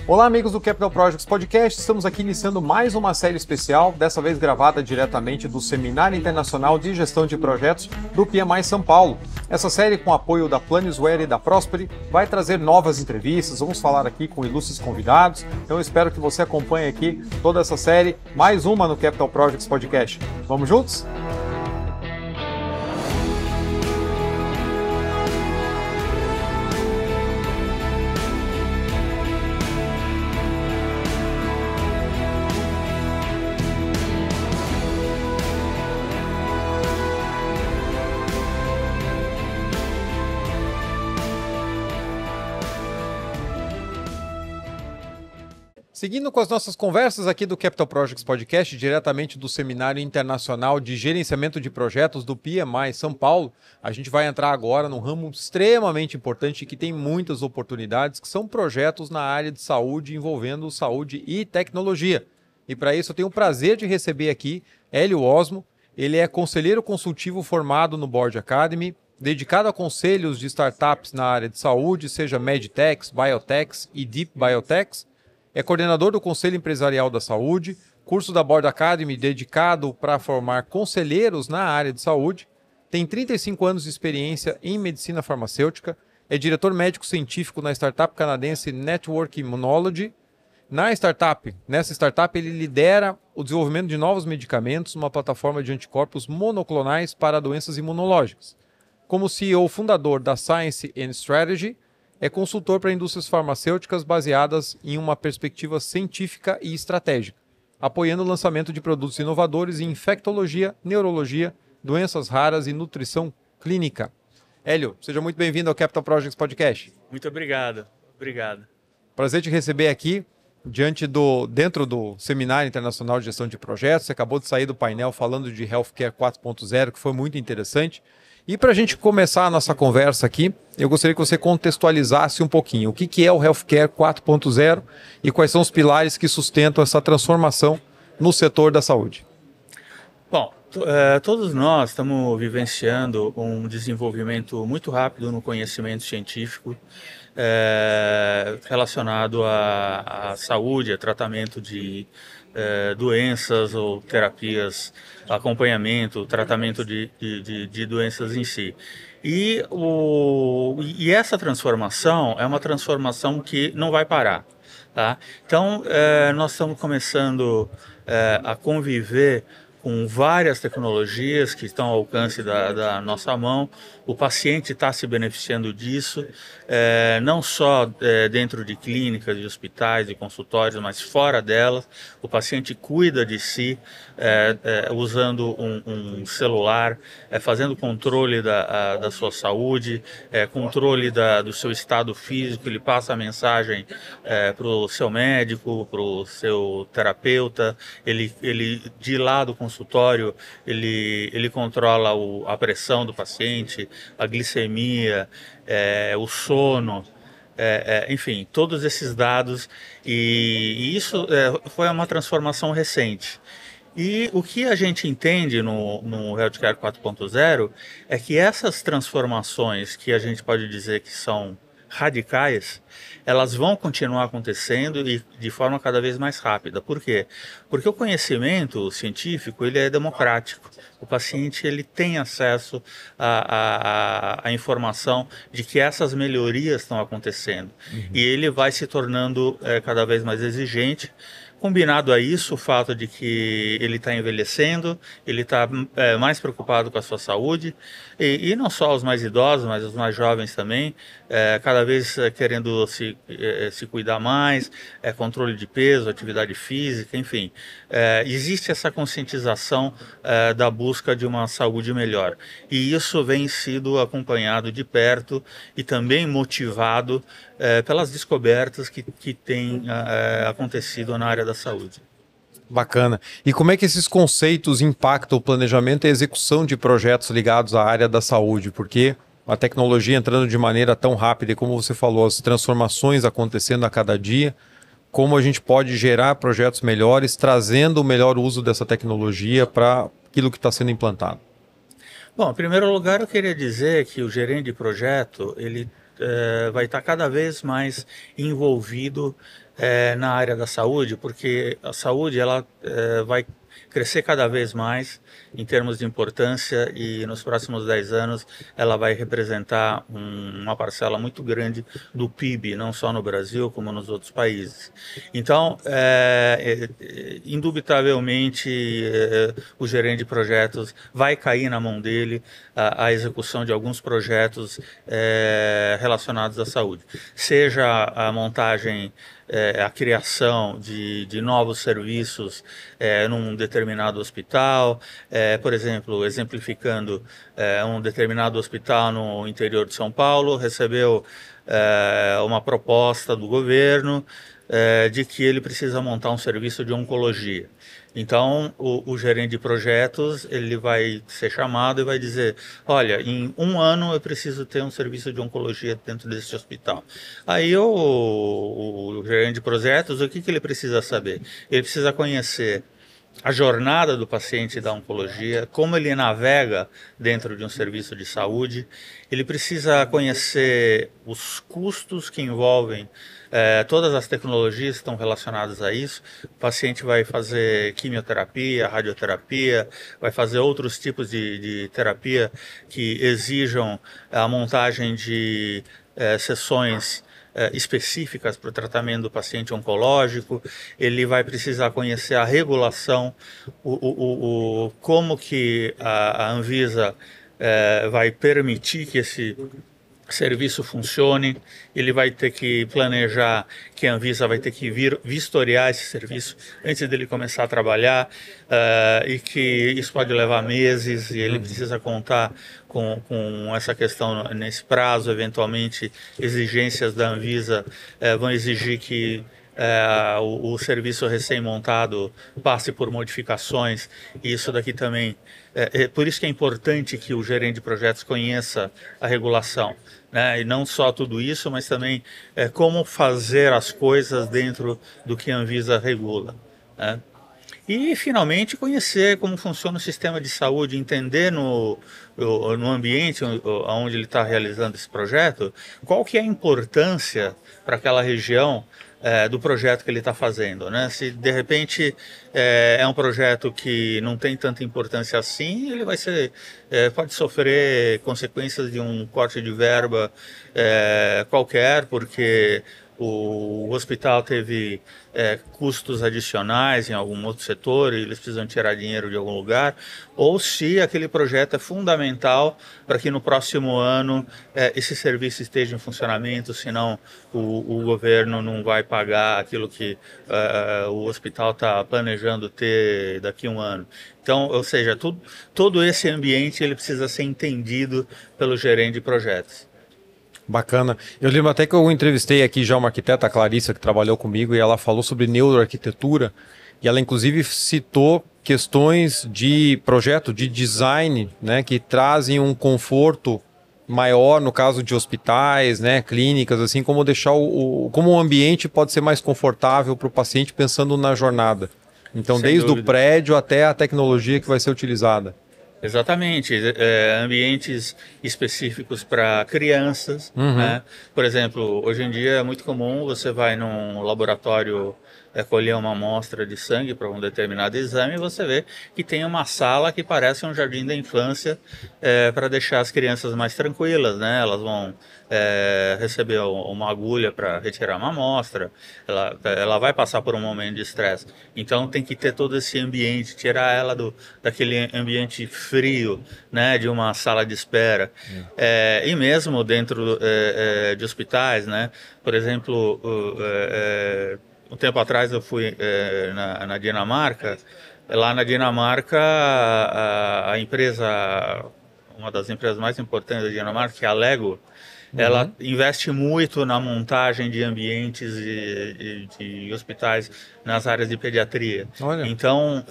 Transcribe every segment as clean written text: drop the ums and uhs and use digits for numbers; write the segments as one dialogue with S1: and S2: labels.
S1: Olá, amigos do Capital Projects Podcast. Estamos aqui iniciando mais uma série especial, dessa vez gravada diretamente do Seminário Internacional de Gestão de Projetos do PMI São Paulo. Essa série, com apoio da Planisware e da Prosperi, vai trazer novas entrevistas. Vamos falar aqui com ilustres convidados. Então eu espero que você acompanhe aqui toda essa série, mais uma no Capital Projects Podcast. Vamos juntos? Seguindo com as nossas conversas aqui do Capital Projects Podcast, diretamente do Seminário Internacional de Gerenciamento de Projetos do PMI São Paulo, a gente vai entrar agora num ramo extremamente importante que tem muitas oportunidades, que são projetos na área de saúde envolvendo saúde e tecnologia. E para isso eu tenho o prazer de receber aqui Hélio Osmo. Ele é conselheiro consultivo formado no Board Academy, dedicado a conselhos de startups na área de saúde, seja Medtechs, Biotechs e Deep Biotechs. É coordenador do Conselho Empresarial da Saúde, curso da Board Academy dedicado para formar conselheiros na área de saúde, tem 35 anos de experiência em medicina farmacêutica, é diretor médico científico na startup canadense Network Immunology. Nessa startup ele lidera o desenvolvimento de novos medicamentos, uma plataforma de anticorpos monoclonais para doenças imunológicas. Como CEO fundador da Science and Strategy, é consultor para indústrias farmacêuticas baseadas em uma perspectiva científica e estratégica, apoiando o lançamento de produtos inovadores em infectologia, neurologia, doenças raras e nutrição clínica. Hélio, seja muito bem-vindo ao Capital Projects Podcast.
S2: Muito obrigado. Obrigado.
S1: Prazer te receber aqui, dentro do Seminário Internacional de Gestão de Projetos. Você acabou de sair do painel falando de Healthcare 4.0, que foi muito interessante. E para a gente começar a nossa conversa aqui, eu gostaria que você contextualizasse um pouquinho o que é o Healthcare 4.0 e quais são os pilares que sustentam essa transformação no setor da saúde.
S2: Bom, todos nós estamos vivenciando um desenvolvimento muito rápido no conhecimento científico relacionado à saúde, a tratamento de doenças ou terapias, acompanhamento, tratamento de doenças em si. E essa transformação é uma transformação que não vai parar. Tá? Então, nós estamos começando a conviver com várias tecnologias que estão ao alcance da nossa mão. O paciente está se beneficiando disso, não só dentro de clínicas, de hospitais, de consultórios, mas fora delas. O paciente cuida de si usando um celular, fazendo controle da sua saúde, controle do seu estado físico. Ele passa a mensagem para o seu médico, para o seu terapeuta. Ele de lá do consultório, ele controla a pressão do paciente, a glicemia, o sono, enfim, todos esses dados, e isso foi uma transformação recente. E o que a gente entende no Healthcare 4.0 é que essas transformações, que a gente pode dizer que são radicais, elas vão continuar acontecendo e de forma cada vez mais rápida. Por quê? Porque o conhecimento científico ele é democrático. O paciente ele tem acesso à informação de que essas melhorias estão acontecendo. E ele vai se tornando cada vez mais exigente. Combinado a isso, o fato de que ele está envelhecendo, ele está mais preocupado com a sua saúde, e não só os mais idosos, mas os mais jovens também, cada vez querendo se cuidar mais, controle de peso, atividade física, enfim. Existe essa conscientização da busca de uma saúde melhor. E isso vem sido acompanhado de perto e também motivado pelas descobertas que têm acontecido na área da saúde.
S1: Bacana. E como é que esses conceitos impactam o planejamento e a execução de projetos ligados à área da saúde? Porque a tecnologia entrando de maneira tão rápida e, como você falou, as transformações acontecendo a cada dia, como a gente pode gerar projetos melhores, trazendo o melhor uso dessa tecnologia para aquilo que está sendo implantado?
S2: Bom, em primeiro lugar, eu queria dizer que o gerente de projeto, ele vai estar cada vez mais envolvido na área da saúde, porque a saúde ela vai crescer cada vez mais em termos de importância e nos próximos 10 anos ela vai representar uma parcela muito grande do PIB, não só no Brasil como nos outros países. Então, indubitavelmente, o gerente de projetos vai cair na mão dele a execução de alguns projetos relacionados à saúde, seja a montagem, a criação de novos serviços num determinado hospital, por exemplo, exemplificando, um determinado hospital no interior de São Paulo recebeu uma proposta do governo de que ele precisa montar um serviço de oncologia. Então, o gerente de projetos, ele vai ser chamado e vai dizer, olha, em 1 ano eu preciso ter um serviço de oncologia dentro desse hospital. Aí o gerente de projetos, o que ele precisa saber? Ele precisa conhecer a jornada do paciente da oncologia, como ele navega dentro de um serviço de saúde, ele precisa conhecer os custos que envolvem todas as tecnologias que estão relacionadas a isso. O paciente vai fazer quimioterapia, radioterapia, vai fazer outros tipos de terapia que exijam a montagem de sessões específicas para o tratamento do paciente oncológico. Ele vai precisar conhecer a regulação, como que a Anvisa vai permitir que esse serviço funcione. Ele vai ter que planejar, que a Anvisa vai ter que vistoriar esse serviço antes dele começar a trabalhar, e que isso pode levar meses, e ele precisa contar com essa questão nesse prazo. Eventualmente, exigências da Anvisa vão exigir que o serviço recém-montado passe por modificações, e isso daqui também. Por isso que é importante que o gerente de projetos conheça a regulação, né? E não só tudo isso, mas também como fazer as coisas dentro do que a Anvisa regula, né? E, finalmente, conhecer como funciona o sistema de saúde, entender no ambiente onde ele está realizando esse projeto, qual que é a importância para aquela região do projeto que ele está fazendo, né? Se, de repente, é um projeto que não tem tanta importância assim, ele vai pode sofrer consequências de um corte de verba qualquer, porque o hospital teve custos adicionais em algum outro setor e eles precisam tirar dinheiro de algum lugar, ou se aquele projeto é fundamental para que no próximo ano esse serviço esteja em funcionamento, senão o governo não vai pagar aquilo que o hospital está planejando ter daqui a um ano. Então, ou seja, todo esse ambiente ele precisa ser entendido pelo gerente de projetos.
S1: Bacana. Eu lembro até que eu entrevistei aqui já uma arquiteta, a Clarissa, que trabalhou comigo, e ela falou sobre neuroarquitetura, e ela inclusive citou questões de projeto, de design, né, que trazem um conforto maior no caso de hospitais, né, clínicas, assim, como deixar como o ambiente pode ser mais confortável para o paciente pensando na jornada. Então,
S2: Sem
S1: desde
S2: dúvida.
S1: o prédio até a tecnologia que vai ser utilizada.
S2: Exatamente, ambientes específicos para crianças, né? Por exemplo, hoje em dia é muito comum você vai num laboratório colher uma amostra de sangue para um determinado exame, e você vê que tem uma sala que parece um jardim da infância, para deixar as crianças mais tranquilas, né? Elas vão receber uma agulha para retirar uma amostra, ela vai passar por um momento de estresse, então tem que ter todo esse ambiente, tirar ela daquele ambiente frio, né, de uma sala de espera. E mesmo dentro de hospitais, né? Por exemplo, um tempo atrás eu fui na Dinamarca. Lá na Dinamarca, a empresa, uma das empresas mais importantes da Dinamarca, que é a Lego, ela investe muito na montagem de ambientes de hospitais nas áreas de pediatria.
S1: Olha.
S2: Então,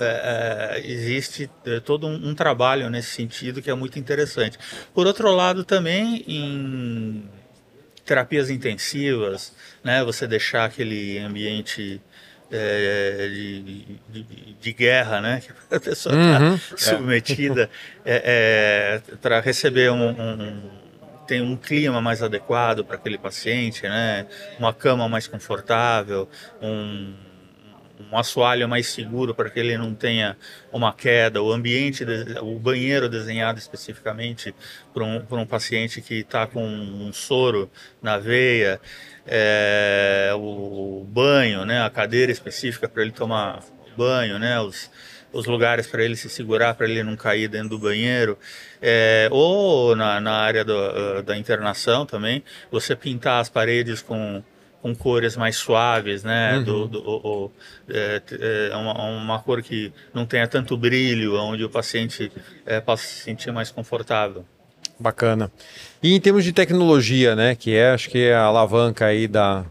S2: existe todo um trabalho nesse sentido que é muito interessante. Por outro lado, também em terapias intensivas, né, você deixar aquele ambiente de guerra, né, que a pessoa está submetida para receber tem um clima mais adequado para aquele paciente, né? Uma cama mais confortável, um assoalho mais seguro para que ele não tenha uma queda, o banheiro desenhado especificamente para um paciente que está com um soro na veia, o banho, né, a cadeira específica para ele tomar banho, né, os lugares para ele se segurar, para ele não cair dentro do banheiro, ou na área da internação também, você pintar as paredes com cores mais suaves, né? Uma cor que não tenha tanto brilho, onde o paciente possa se sentir mais confortável.
S1: Bacana. E em termos de tecnologia, né, que acho que é a alavanca aí do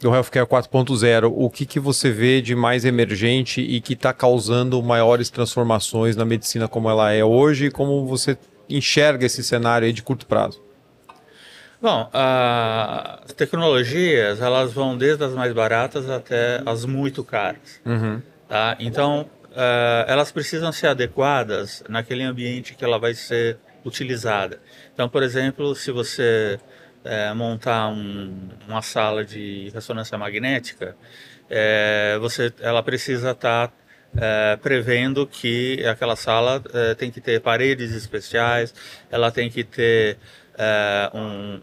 S1: Healthcare 4.0, o que você vê de mais emergente e que está causando maiores transformações na medicina como ela é hoje e como você enxerga esse cenário aí de curto prazo?
S2: Bom, as tecnologias, elas vão desde as mais baratas até as muito caras. Tá? Então, elas precisam ser adequadas naquele ambiente que ela vai ser utilizada. Então, por exemplo, se você montar uma sala de ressonância magnética, ela precisa estar prevendo que aquela sala tem que ter paredes especiais, ela tem que ter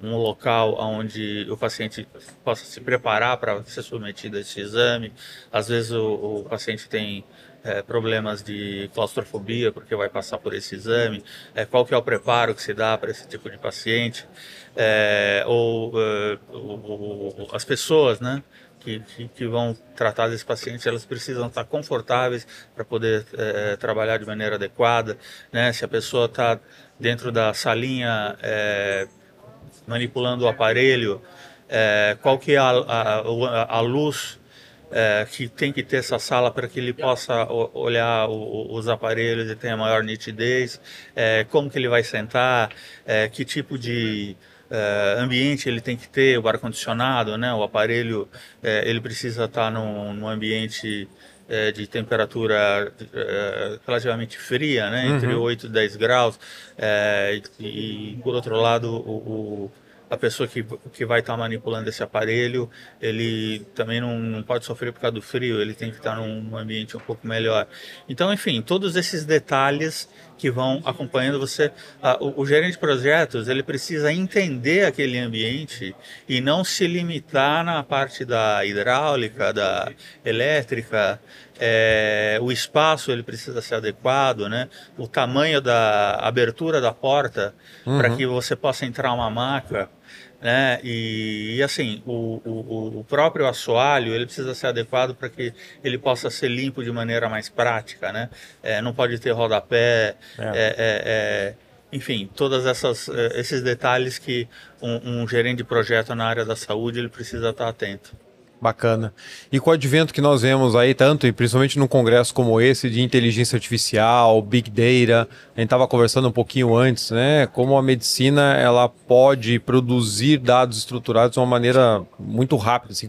S2: um local onde o paciente possa se preparar para ser submetido a esse exame. Às vezes o paciente tem problemas de claustrofobia porque vai passar por esse exame. Qual que é o preparo que se dá para esse tipo de paciente? As pessoas, né, que vão tratar desse paciente, elas precisam estar confortáveis para poder trabalhar de maneira adequada, né? Se a pessoa está dentro da salinha manipulando o aparelho, qual que é a luz que tem que ter essa sala para que ele possa olhar os aparelhos e tenha maior nitidez, como que ele vai sentar, que tipo de ambiente ele tem que ter, o ar-condicionado, né? O aparelho ele precisa estar num ambiente de temperatura relativamente fria, né? Entre 8 e 10 graus, e por outro lado a pessoa que vai estar manipulando esse aparelho, ele também não pode sofrer por causa do frio, ele tem que estar num ambiente um pouco melhor. Então, enfim, todos esses detalhes que vão acompanhando você. O gerente de projetos, ele precisa entender aquele ambiente e não se limitar na parte da hidráulica, da elétrica. O espaço ele precisa ser adequado, né? O tamanho da abertura da porta para que você possa entrar uma maca, né? E assim, o próprio assoalho ele precisa ser adequado para que ele possa ser limpo de maneira mais prática, né? Não pode ter rodapé, enfim, todos esses detalhes que um gerente de projeto na área da saúde ele precisa estar atento.
S1: Bacana. E com o advento que nós vemos aí, tanto e principalmente num congresso como esse, de inteligência artificial, Big Data, a gente estava conversando um pouquinho antes, né? Como a medicina ela pode produzir dados estruturados de uma maneira muito rápida, assim,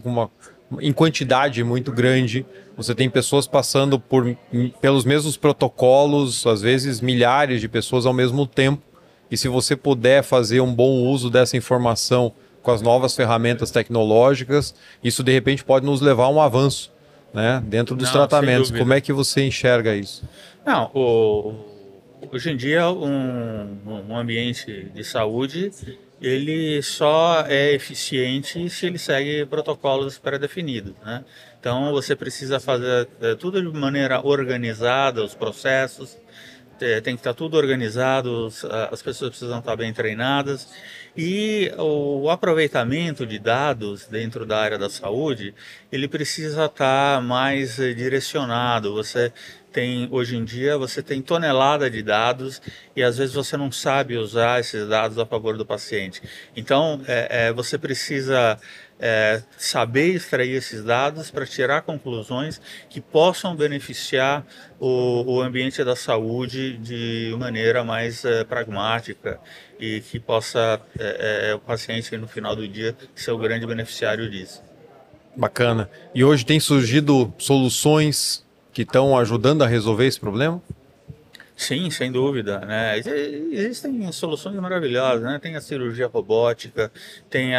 S1: em quantidade muito grande. Você tem pessoas passando pelos mesmos protocolos, às vezes milhares de pessoas ao mesmo tempo. E se você puder fazer um bom uso dessa informação com as novas ferramentas tecnológicas, isso de repente pode nos levar a um avanço, né, dentro dos tratamentos. Como é que você enxerga isso?
S2: Não, hoje em dia um ambiente de saúde ele só é eficiente se ele segue protocolos pré-definidos, né? Então você precisa fazer tudo de maneira organizada, os processos tem que estar tudo organizado, as pessoas precisam estar bem treinadas e o aproveitamento de dados dentro da área da saúde, ele precisa estar mais direcionado. Hoje em dia, você tem tonelada de dados e às vezes você não sabe usar esses dados a favor do paciente. Então, você precisa saber extrair esses dados para tirar conclusões que possam beneficiar o ambiente da saúde de maneira mais pragmática e que possa o paciente, no final do dia, ser o grande beneficiário disso.
S1: Bacana. E hoje tem surgido soluções que estão ajudando a resolver esse problema?
S2: Sim, sem dúvida, né? Existem soluções maravilhosas, né? Tem a cirurgia robótica, tem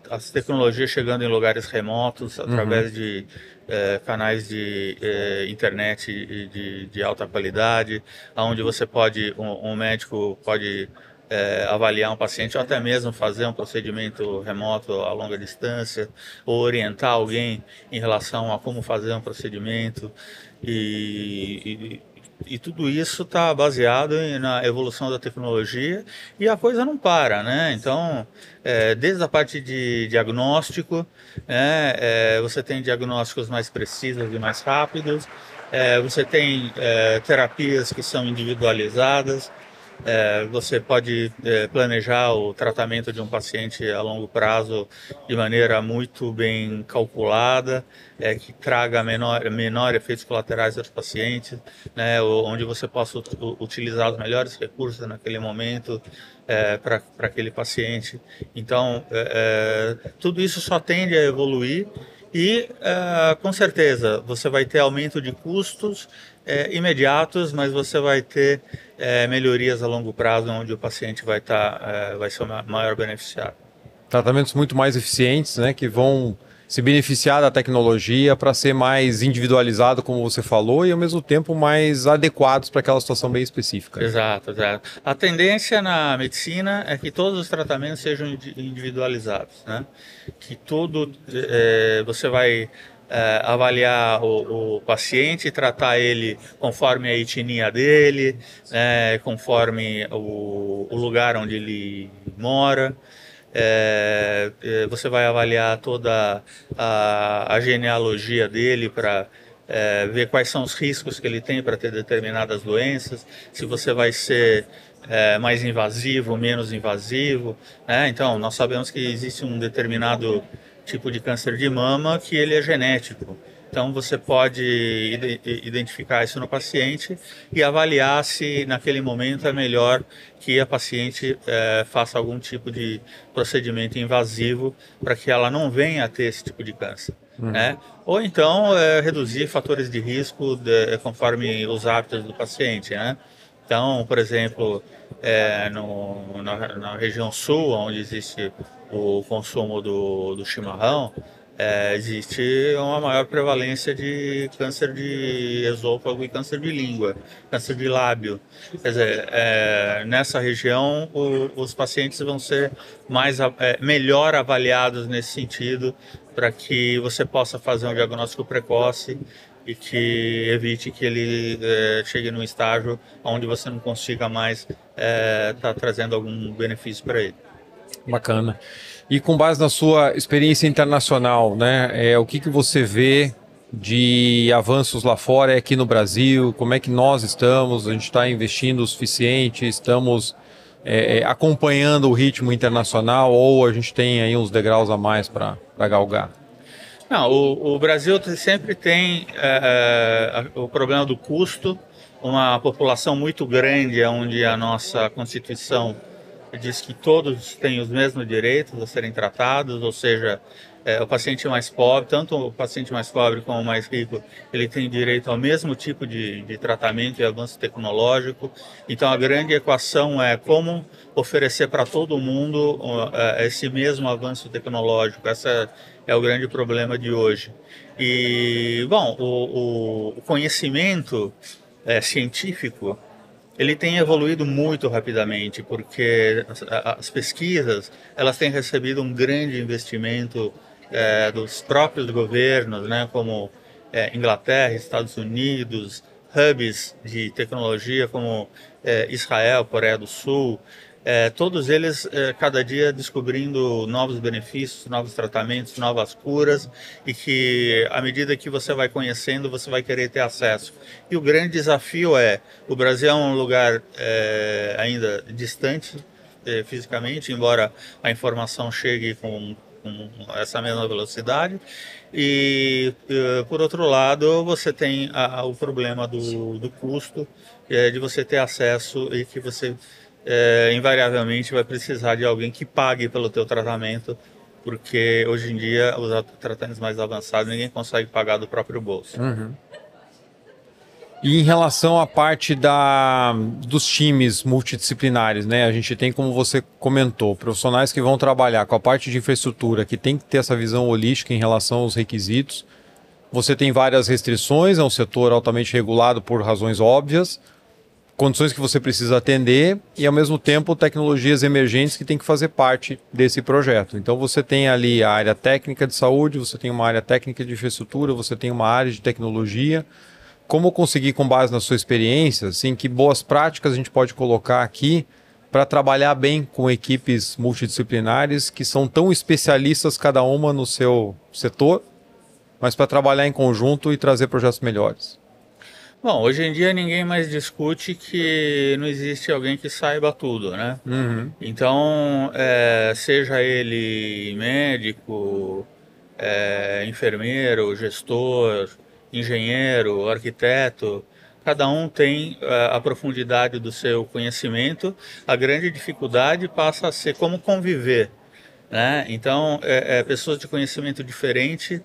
S2: as tecnologias chegando em lugares remotos
S1: Uhum.
S2: através de canais de internet de alta qualidade, onde você pode, um médico pode avaliar um paciente ou até mesmo fazer um procedimento remoto a longa distância, ou orientar alguém em relação a como fazer um procedimento. E tudo isso está baseado na evolução da tecnologia e a coisa não para, né? Então, desde a parte de diagnóstico, né, você tem diagnósticos mais precisos e mais rápidos, você tem terapias que são individualizadas, você pode planejar o tratamento de um paciente a longo prazo de maneira muito bem calculada, que traga menor efeitos colaterais aos pacientes, né, onde você possa utilizar os melhores recursos naquele momento para aquele paciente. Então, tudo isso só tende a evoluir e, com certeza, você vai ter aumento de custos imediatos, mas você vai ter melhorias a longo prazo, onde o paciente vai ser o maior beneficiário.
S1: Tratamentos muito mais eficientes, né, que vão se beneficiar da tecnologia para ser mais individualizado, como você falou, e ao mesmo tempo mais adequados para aquela situação bem específica.
S2: Exato, exato. A tendência na medicina é que todos os tratamentos sejam individualizados, né? Que tudo você vai avaliar o paciente, tratar ele conforme a etnia dele, né? Conforme o lugar onde ele mora. Você vai avaliar toda a genealogia dele para ver quais são os riscos que ele tem para ter determinadas doenças, se você vai ser mais invasivo, menos invasivo, né? Então, nós sabemos que existe um determinado tipo de câncer de mama que ele é genético. Então, você pode identificar isso no paciente e avaliar se naquele momento é melhor que a paciente faça algum tipo de procedimento invasivo para que ela não venha a ter esse tipo de câncer. Né? Ou então reduzir fatores de risco conforme os hábitos do paciente. Né? Então, por exemplo, na região sul, onde existe o consumo do chimarrão, existe uma maior prevalência de câncer de esôfago e câncer de língua, câncer de lábio. Quer dizer, nessa região, os pacientes vão ser melhor avaliados nesse sentido, para que você possa fazer um diagnóstico precoce e que evite que ele chegue num estágio onde você não consiga mais estar trazendo algum benefício para ele.
S1: Bacana. E com base na sua experiência internacional, né, o que você vê de avanços lá fora e aqui no Brasil? Como é que nós estamos? A gente está investindo o suficiente? Estamos acompanhando o ritmo internacional ou a gente tem aí uns degraus a mais para galgar?
S2: Não, o Brasil sempre tem o problema do custo, uma população muito grande, onde a nossa Constituição diz que todos têm os mesmos direitos a serem tratados, ou seja, o paciente mais pobre, tanto o paciente mais pobre como o mais rico, ele tem direito ao mesmo tipo de tratamento e avanço tecnológico. Então a grande equação é como oferecer para todo mundo esse mesmo avanço tecnológico. Essa é o grande problema de hoje. E, bom, o conhecimento científico, ele tem evoluído muito rapidamente, porque as pesquisas, elas têm recebido um grande investimento dos próprios governos, né, como Inglaterra, Estados Unidos, hubs de tecnologia como Israel, Coreia do Sul, todos eles cada dia descobrindo novos benefícios, novos tratamentos, novas curas, e que à medida que você vai conhecendo, você vai querer ter acesso. E o grande desafio o Brasil é um lugar ainda distante fisicamente, embora a informação chegue com essa mesma velocidade, e por outro lado você tem o problema do custo, de você ter acesso e que você invariavelmente vai precisar de alguém que pague pelo teu tratamento, porque hoje em dia os tratamentos mais avançados ninguém consegue pagar do próprio bolso.
S1: Uhum. E em relação à parte dos times multidisciplinares, né? A gente tem, como você comentou, profissionais que vão trabalhar com a parte de infraestrutura, que tem que ter essa visão holística em relação aos requisitos. Você tem várias restrições, é um setor altamente regulado por razões óbvias, condições que você precisa atender e, ao mesmo tempo, tecnologias emergentes que tem que fazer parte desse projeto. Então, você tem ali a área técnica de saúde, você tem uma área técnica de infraestrutura, você tem uma área de tecnologia. Como conseguir, com base na sua experiência, assim, que boas práticas a gente pode colocar aqui para trabalhar bem com equipes multidisciplinares que são tão especialistas, cada uma no seu setor, mas para trabalhar em conjunto e trazer projetos melhores?
S2: Bom, hoje em dia ninguém mais discute que não existe alguém que saiba tudo, né?
S1: Uhum.
S2: Então, seja ele médico, enfermeiro, gestor, engenheiro, arquiteto, cada um tem a profundidade do seu conhecimento. A grande dificuldade passa a ser como conviver, né? Então, pessoas de conhecimento diferente,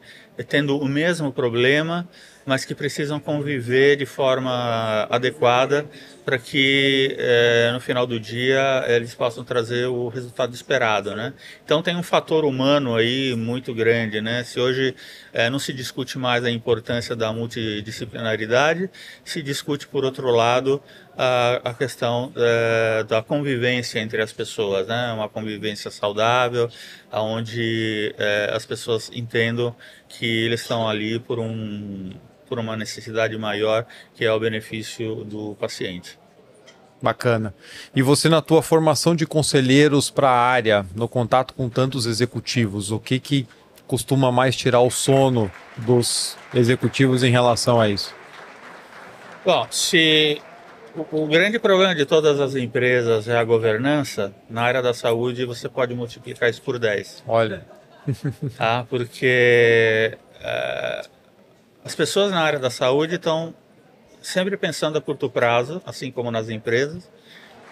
S2: tendo o mesmo problema, mas que precisam conviver de forma adequada para que no final do dia eles possam trazer o resultado esperado, né? Então tem um fator humano aí muito grande, né? Se hoje não se discute mais a importância da multidisciplinaridade, se discute, por outro lado, a questão da convivência entre as pessoas, né? Uma convivência saudável, onde as pessoas entendam que eles estão ali por uma necessidade maior, que é o benefício do paciente.
S1: Bacana. E você, na tua formação de conselheiros para a área, no contato com tantos executivos, o que costuma mais tirar o sono dos executivos em relação a isso?
S2: Bom, se o grande problema de todas as empresas é a governança, na área da saúde você pode multiplicar isso por 10.
S1: Olha.
S2: Porque as pessoas na área da saúde estão sempre pensando a curto prazo, assim como nas empresas.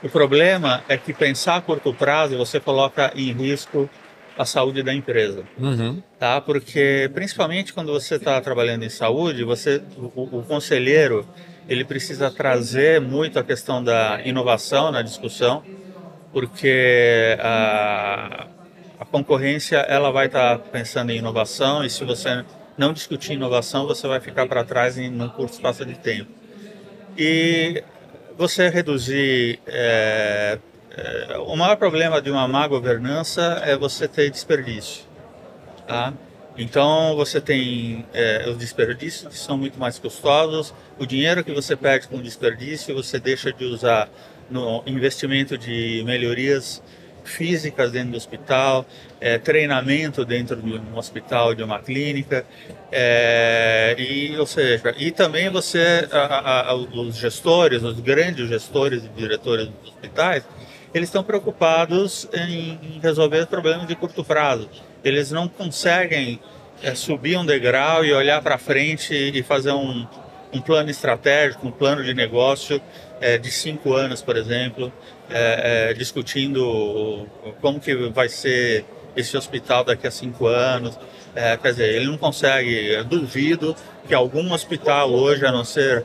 S2: O problema é que pensar a curto prazo você coloca em risco a saúde da empresa.
S1: Uhum.
S2: Tá? Porque, principalmente quando você está trabalhando em saúde, o conselheiro ele precisa trazer muito a questão da inovação na discussão, porque a concorrência ela vai estar pensando em inovação, e se você não discutir inovação, você vai ficar para trás num curto espaço de tempo. E você reduzir... o maior problema de uma má governança é você ter desperdício. Tá? Então, você tem os desperdícios que são muito mais custosos, o dinheiro que você perde com desperdício, você deixa de usar no investimento de melhorias físicas dentro do hospital, treinamento dentro de um hospital, de uma clínica, e também os gestores, os grandes gestores e diretores dos hospitais, eles estão preocupados em resolver problemas de curto prazo. Eles não conseguem subir um degrau e olhar para frente e fazer um plano estratégico, um plano de negócio de 5 anos, por exemplo, discutindo como que vai ser esse hospital daqui a 5 anos. Quer dizer, ele não consegue. Eu duvido que algum hospital hoje, a não ser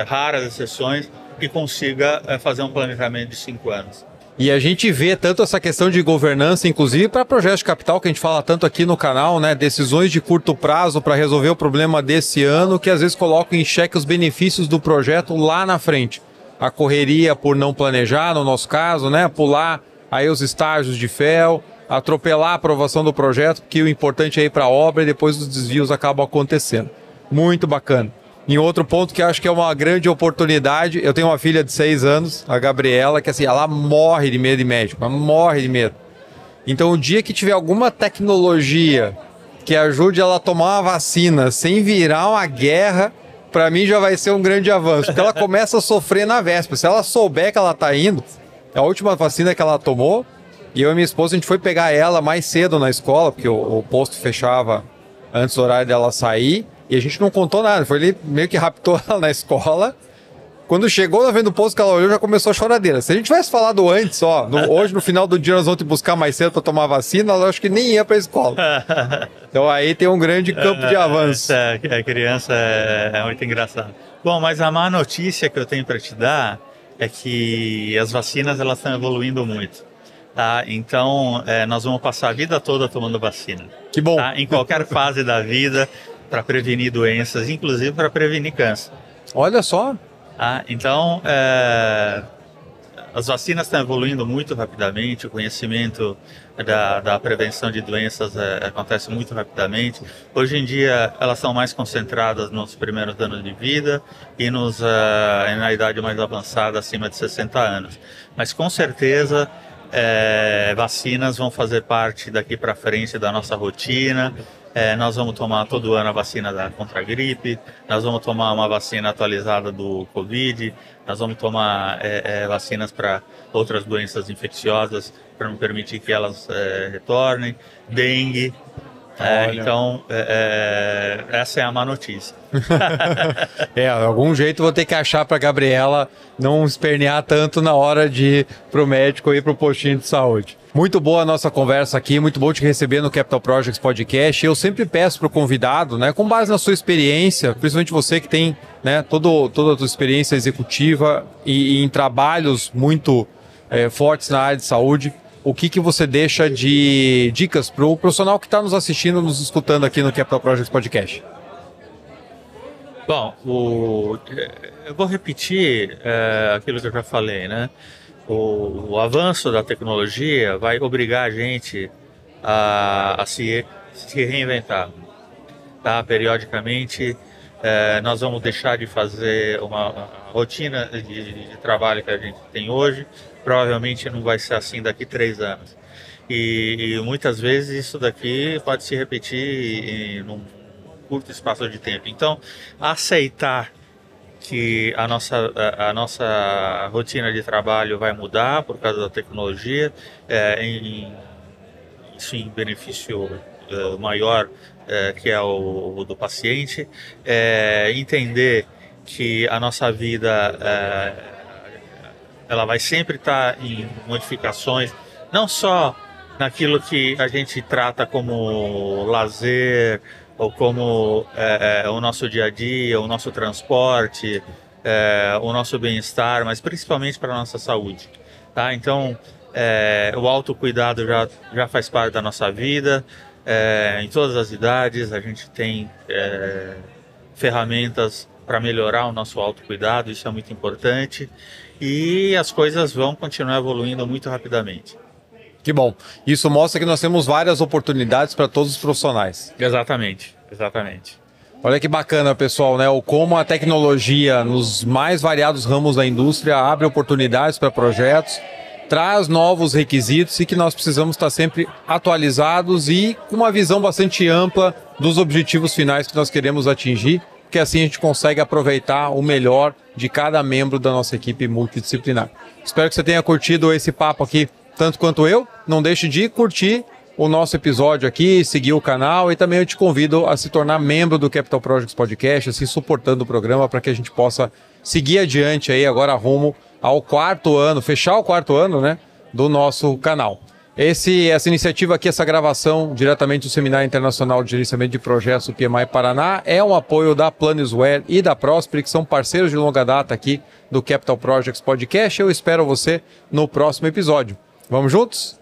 S2: raras exceções, que consiga fazer um planejamento de 5 anos.
S1: E a gente vê tanto essa questão de governança, inclusive para projetos de capital, que a gente fala tanto aqui no canal, né? Decisões de curto prazo para resolver o problema desse ano, que às vezes colocam em xeque os benefícios do projeto lá na frente. A correria por não planejar, no nosso caso, né? Pular aí os estágios de FEL, atropelar a aprovação do projeto, porque o importante é ir para a obra e depois os desvios acabam acontecendo. Muito bacana. Em outro ponto que eu acho que é uma grande oportunidade, eu tenho uma filha de 6 anos, a Gabriela, que assim, ela morre de medo de médico, ela morre de medo. Então, o dia que tiver alguma tecnologia que ajude ela a tomar uma vacina sem virar uma guerra, para mim já vai ser um grande avanço, porque ela começa a sofrer na véspera. Se ela souber que ela está indo, a última vacina que ela tomou, e eu e minha esposa, a gente foi pegar ela mais cedo na escola, porque o posto fechava antes do horário dela sair, e a gente não contou nada, foi ele meio que raptou ela na escola, Quando chegou na frente do posto que ela olhou, já começou a choradeira. Se a gente tivesse falado antes, hoje no final do dia nós vamos te buscar mais cedo para tomar vacina, eu acho que nem ia para a escola. Então aí tem um grande campo de avanço.
S2: A criança é muito engraçada. Bom, mas a má notícia que eu tenho para te dar é que as vacinas elas estão evoluindo muito. Tá? Então, nós vamos passar a vida toda tomando vacina.
S1: Que bom.
S2: Tá? Em qualquer fase da vida, para prevenir doenças, inclusive para prevenir câncer.
S1: Olha só.
S2: Tá? Então, as vacinas estão evoluindo muito rapidamente, o conhecimento da prevenção de doenças acontece muito rapidamente. Hoje em dia, elas são mais concentradas nos primeiros anos de vida e na idade mais avançada, acima de 60 anos. Mas, com certeza, vacinas vão fazer parte daqui para frente da nossa rotina. Nós vamos tomar todo ano a vacina contra a gripe, nós vamos tomar uma vacina atualizada do Covid, nós vamos tomar vacinas para outras doenças infecciosas, para não permitir que elas retornem, dengue. Então, essa é a má notícia.
S1: De algum jeito vou ter que achar para a Gabriela não espernear tanto na hora de ir para o médico ou ir para o postinho de saúde. Muito boa a nossa conversa aqui, muito bom te receber no Capital Projects Podcast. Eu sempre peço para o convidado, né, com base na sua experiência, principalmente você que tem, né, toda a sua experiência executiva e em trabalhos muito fortes na área de saúde, o que você deixa de dicas para o profissional que está nos assistindo, nos escutando aqui no Capital Projects Podcast?
S2: Bom, eu vou repetir aquilo que eu já falei, né? O avanço da tecnologia vai obrigar a gente a se reinventar. Tá? Periodicamente, nós vamos deixar de fazer uma rotina de trabalho que a gente tem hoje. Provavelmente não vai ser assim daqui 3 anos. E muitas vezes isso daqui pode se repetir num curto espaço de tempo. Então, aceitar que a nossa rotina de trabalho vai mudar por causa da tecnologia, isso em benefício maior que é o do paciente, entender que a nossa vida ela vai sempre estar em modificações, não só naquilo que a gente trata como lazer, ou como o nosso dia a dia, o nosso transporte, o nosso bem-estar, mas principalmente para a nossa saúde. Tá? Então, o autocuidado já faz parte da nossa vida, em todas as idades a gente tem ferramentas para melhorar o nosso autocuidado, isso é muito importante, e as coisas vão continuar evoluindo muito rapidamente.
S1: Que bom. Isso mostra que nós temos várias oportunidades para todos os profissionais.
S2: Exatamente.
S1: Olha que bacana, pessoal, né? Como a tecnologia nos mais variados ramos da indústria abre oportunidades para projetos, traz novos requisitos e que nós precisamos estar sempre atualizados e com uma visão bastante ampla dos objetivos finais que nós queremos atingir, porque assim a gente consegue aproveitar o melhor de cada membro da nossa equipe multidisciplinar. Espero que você tenha curtido esse papo aqui tanto quanto eu. Não deixe de curtir o nosso episódio aqui, seguir o canal e também eu te convido a se tornar membro do Capital Projects Podcast, assim suportando o programa para que a gente possa seguir adiante aí agora rumo ao 4º ano, fechar o 4º ano, né, do nosso canal. Essa iniciativa aqui, essa gravação diretamente do Seminário Internacional de Gerenciamento de Projetos do PMI Paraná é um apoio da Planisware e da Prosper, que são parceiros de longa data aqui do Capital Projects Podcast. Eu espero você no próximo episódio. Vamos juntos?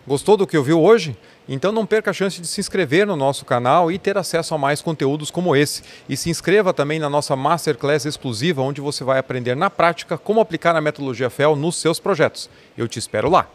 S1: Gostou do que ouviu hoje? Então não perca a chance de se inscrever no nosso canal e ter acesso a mais conteúdos como esse. E se inscreva também na nossa Masterclass exclusiva, onde você vai aprender na prática como aplicar a metodologia FEL nos seus projetos. Eu te espero lá!